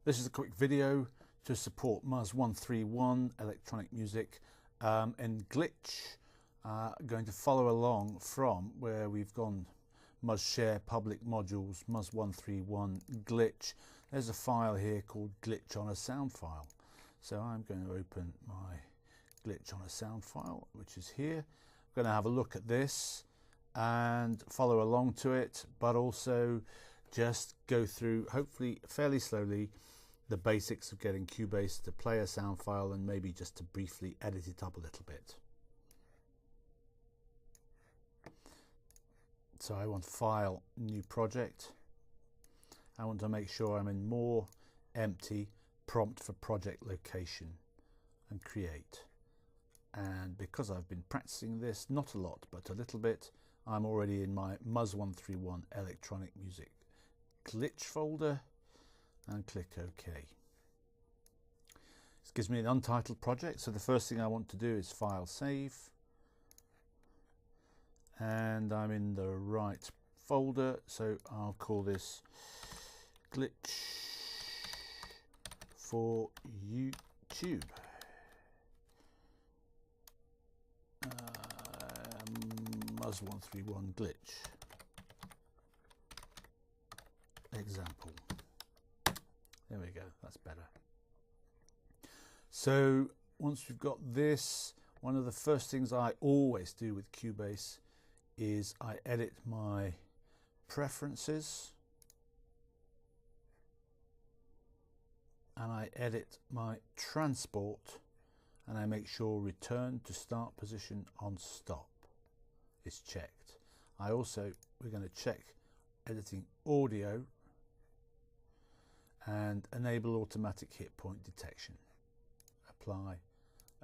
This is a quick video to support mus131 electronic music in Glitch. Going to follow along from where we've gone mus share public modules mus131glitch. There's a file here called glitch on a sound file. So I'm going to open my glitch on a sound file, which is here. I'm going to have a look at this and follow along to it, but also just go through, hopefully fairly slowly, the basics of getting Cubase to play a sound file and maybe just to briefly edit it up a little bit. So I want File, New Project. I want to make sure I'm in More, Empty, Prompt for Project Location, and Create. And because I've been practicing this, not a lot, but a little bit, I'm already in my mus131 electronic music glitch folder, and click OK. This gives me an untitled project, so the first thing I want to do is File, Save, and I'm in the right folder, so I'll call this Glitch for YouTube. mus131glitch example. There we go, that's better. So once we've got this, one of the first things I always do with Cubase is I edit my preferences and I edit my transport, and I make sure return to start position on stop is checked. We're going to check editing audio and enable automatic hit point detection. Apply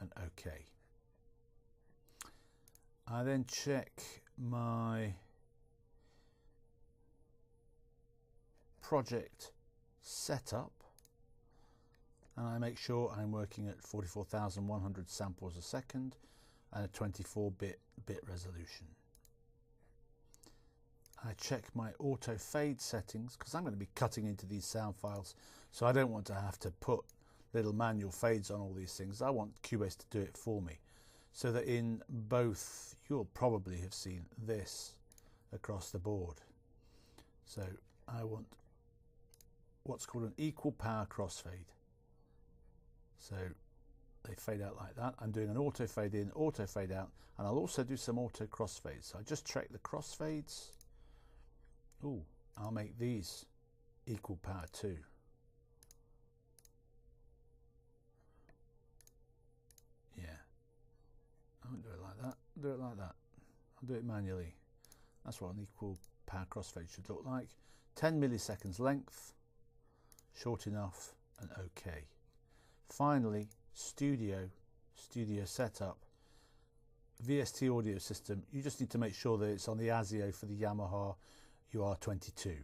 and OK. I then check my project setup and I make sure I'm working at 44,100 samples a second and a 24-bit resolution. I check my auto fade settings because I'm going to be cutting into these sound files, so I don't want to have to put little manual fades on all these things. I want Cubase to do it for me, so that in both, you'll probably have seen this across the board. So I want what's called an equal power crossfade. So they fade out like that. I'm doing an auto fade in, auto fade out, and I'll also do some auto crossfades. So I just check the crossfades. Ooh, I'll make these equal power too. Yeah, I won't do it like that. Do it like that. I'll do it manually. That's what an equal power crossfade should look like. 10 milliseconds length, short enough, and OK. Finally, studio setup, VST audio system. You just need to make sure that it's on the ASIO for the Yamaha UR22.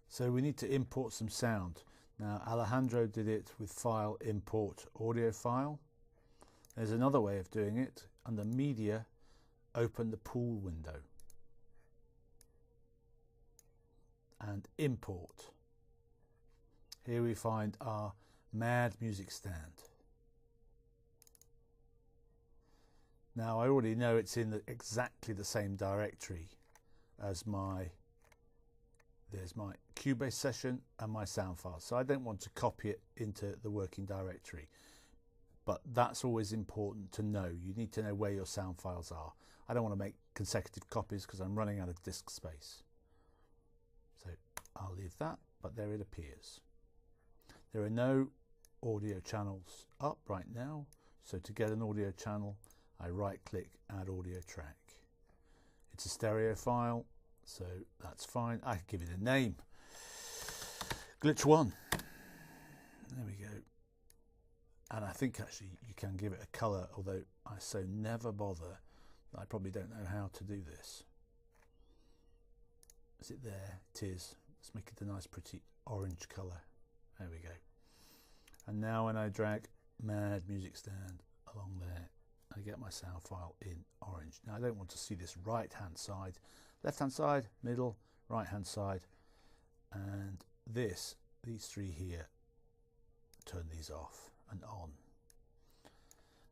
So we need to import some sound. Now Alejandro did it with File, Import Audio File. There's another way of doing it. Under Media, open the Pool window and Import. Here we find our Mad Music Stand. Now I already know it's in exactly the same directory as there's my Cubase session and my sound file, so I don't want to copy it into the working directory, but that's always important to know. You need to know where your sound files are. I don't want to make consecutive copies because I'm running out of disk space. So I'll leave that, but there it appears. There are no audio channels up right now, so to get an audio channel I right click, add audio track. It's a stereo file, so that's fine. I can give it a name. Glitch 1. There we go. And I think actually you can give it a color, although I so never bother. I probably don't know how to do this. Is it there? It is. Let's make it a nice pretty orange color. There we go. And now when I drag Mad Music Stand along there, I get my sound file in orange. Now I don't want to see this right hand side. Left hand side, middle, right hand side, and these three here, turn these off and on.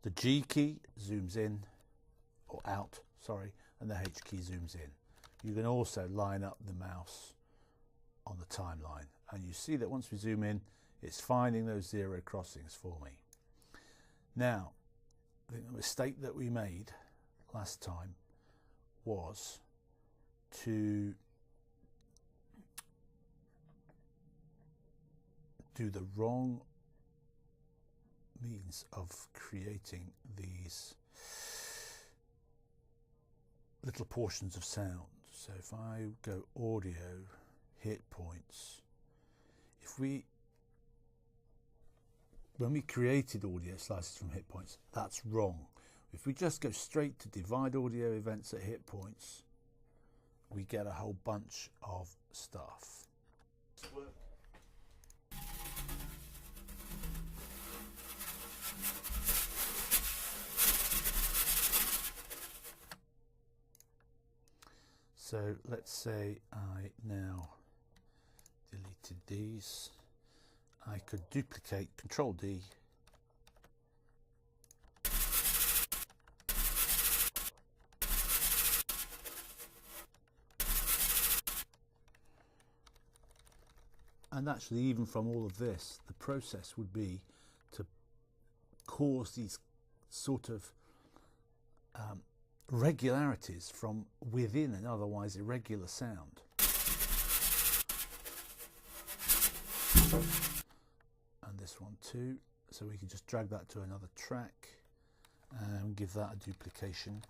The G key zooms in, or out, sorry, and the H key zooms in. You can also line up the mouse on the timeline, and you see that once we zoom in, it's finding those zero crossings for me. Now, I think the mistake that we made last time was to do the wrong means of creating these little portions of sound. So if I go audio, hit points, when we created audio slices from hit points, that's wrong. If we just go straight to divide audio events at hit points, we get a whole bunch of stuff. So let's say I now deleted these. I could duplicate, Control D, and actually even from all of this, the process would be to cause these sort of regularities from within an otherwise irregular sound. And this one too, so we can just drag that to another track and give that a duplication.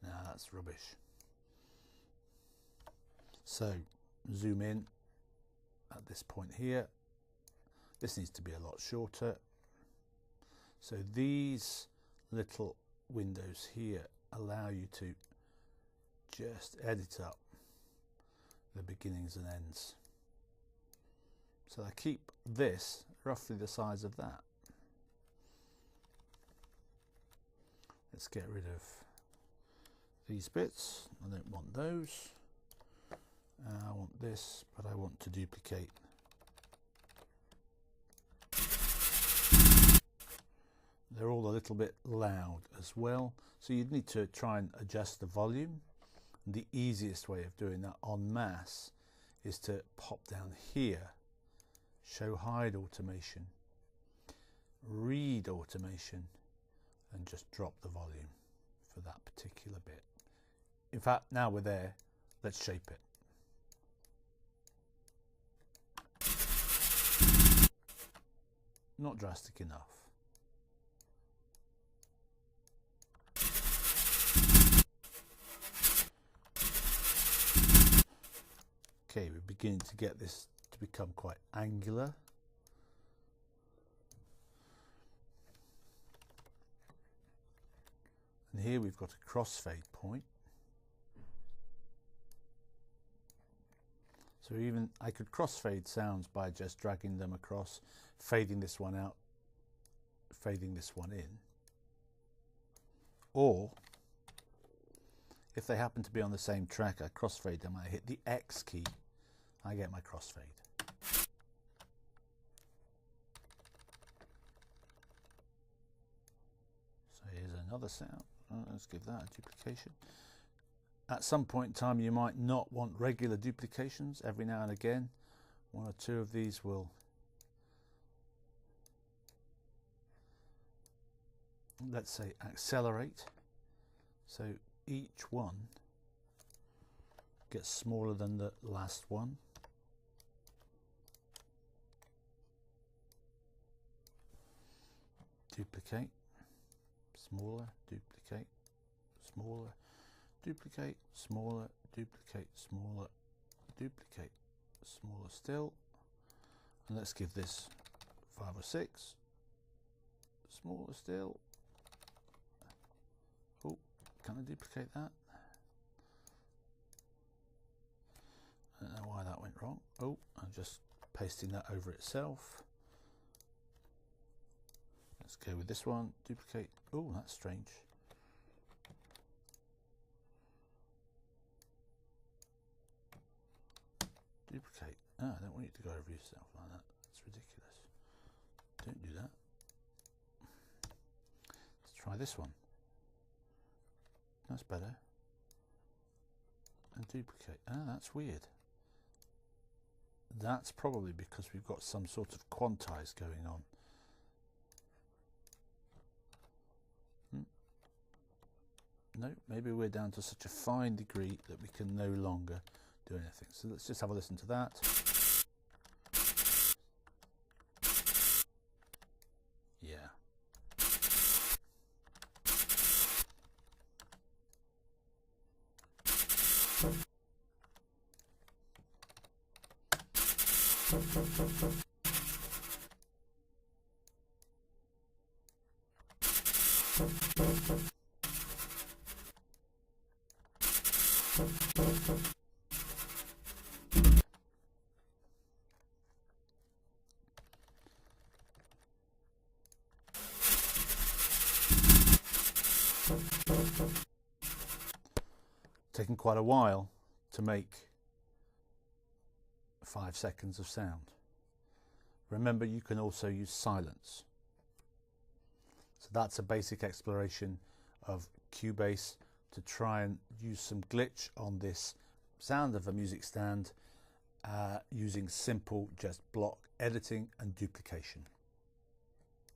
Now that's rubbish. So zoom in at this point here. This needs to be a lot shorter. So these little windows here allow you to just edit up the beginnings and ends. So I keep this roughly the size of that. Let's get rid of these bits. I don't want those. I want this, but I want to duplicate. They're all a little bit loud as well, so you'd need to try and adjust the volume. And the easiest way of doing that en masse is to pop down here, show hide automation, read automation, and just drop the volume for that particular bit. In fact, now we're there, let's shape it. Not drastic enough. Okay, we're beginning to get this to become quite angular. And here we've got a crossfade point. So even I could crossfade sounds by just dragging them across, fading this one out, fading this one in. Or if they happen to be on the same track, I crossfade them. I hit the X key, I get my crossfade. So here's another sound. Let's give that a duplication. At some point in time, you might not want regular duplications. Every now and again, one or two of these will let's say accelerate. So each one gets smaller than the last one. Duplicate, smaller, duplicate, smaller, duplicate, smaller, duplicate, smaller, duplicate, smaller still. And let's give this 5 or 6. Smaller still. Oh, can I duplicate that? I don't know why that went wrong. Oh, I'm just pasting that over itself. Let's go with this one, duplicate. Oh, that's strange. Duplicate. Ah, I don't want you to go over yourself like that. That's ridiculous. Don't do that. Let's try this one. That's better. And duplicate. Ah, that's weird. That's probably because we've got some sort of quantize going on. No, maybe we're down to such a fine degree that we can no longer do anything. So let's just have a listen to that. Yeah. Taken quite a while to make 5 seconds of sound. Remember, you can also use silence. So that's a basic exploration of Cubase to try and use some glitch on this sound of a music stand using simple just block editing and duplication.